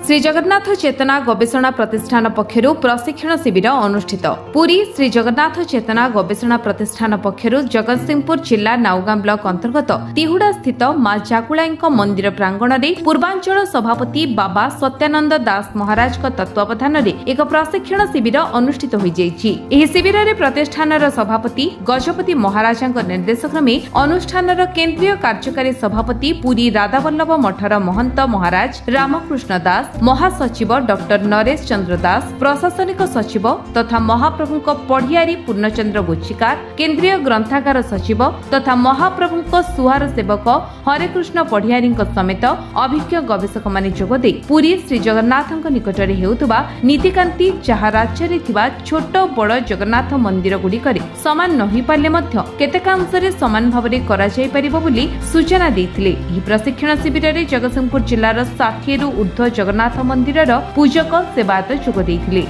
श्री जगन्नाथ चेतना गवेषणा प्रतिष्ठान पक्षरु प्रशिक्षण शिविर अनुष्ठित। पुरी श्री जगन्नाथ चेतना गवेषणा प्रतिष्ठान पक्षरु जगतसिंहपुर जिला नाउगां ब्लॉक अंतर्गत तिहुड़ा स्थित मां जाकुलाईଙ୍କ मंदिर प्रांगण में पूर्वांचल सभापति बाबा सत्यानंद दास महाराज तत्वावधान में एक प्रशिक्षण शिविर अनुष्ठित हो जाइछि। एही शिविर में प्रतिष्ठान सभापति गजपति महाराज निर्देश क्रमे अनुष्ठान केंद्रीय कार्यकारी सभापति पुरी राधावल्लभ मठर महंत महाराज रामकृष्ण दास, महासचिव डॉक्टर नरेश चंद्र दास, प्रशासनिक सचिव तथा महाप्रभु पढ़ियारी पूर्णचंद्र गोचिकार, केंद्रीय ग्रंथागार सचिव तथा महाप्रभु सुहार सेवक हरेकृष्ण पढ़ियारी समेत अभिज्ञ गवेषक माने जोगदे पुरी श्री जगन्नाथ निकट में हेउतबा नीतिकांति जहा राज्य में छोट बड़ जगन्नाथ मंदिर गुड़िक समान नही पारे केतेकांशरे समान भाव में करा जाय परिबो बोली सूचना देथिले। एही प्रशिक्षण शिविर में जगतसिंहपुर जिलार 60 रु ऊर्ध्व जगन्नाथ मंदिर पूजक सेवायत जोग देथिले।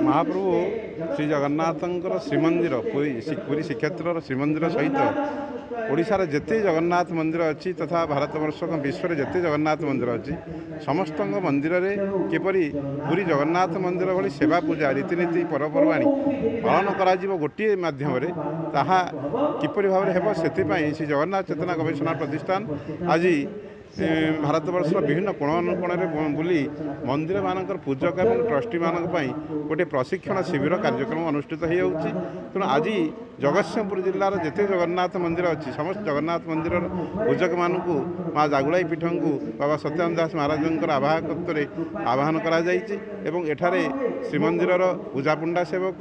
महाप्रभु श्री जगन्नाथ श्रीमंदिर पुरी श्रीक्षेत्र श्रीमंदिर सहित ओडिशार जेते जगन्नाथ मंदिर अच्छी तथा भारत वर्ष विश्व जेते जगन्नाथ मंदिर अच्छी समस्त मंदिर रे किपरि पुरी जगन्नाथ मंदिर भली सेवा पूजा रीतिनीति पर्वपर्वाणी पालन करा गोटे माध्यम ताहा किपरि भाव में हेब से श्री जगन्नाथ चेतना गवेषणा प्रतिष्ठान आज भारत वर्ष विभिन्न कोण अनुकोण बुली मंदिर मानक पूजक और ट्रस्टी मानक गोटे प्रशिक्षण शिविर कार्यक्रम अनुष्ठित हो तेणु आज जगतसिंहपुर जिलार जिते जगन्नाथ मंदिर अच्छी समस्त जगन्नाथ मंदिर पूजक मानक माँ जागुलाई पीठ को बाबा सत्यानंद दास महाराज आवाहकत्व आह्वान कर श्रीमंदिर पूजापुंडा सेवक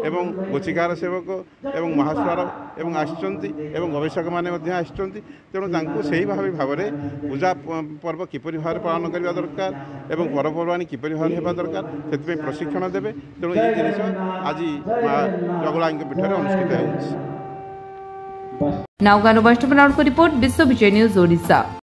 एवं गोचिकार सेवक एवं महास्वार एवं आसिचंती एवं गवेषक माने आसिचंती तेणु से भाव में पूजा पर्व किपरि भाव पालन करने दरकार एवं पर्वपर्वाणी किपरि भाव होगा दरकार से प्रशिक्षण देवे तेणु ये जिनिस आज जगुला पीठ में अनुष्ठित हो। नाउगां वैष्णव रिपोर्ट विश्व विजय न्यूज ओडिशा।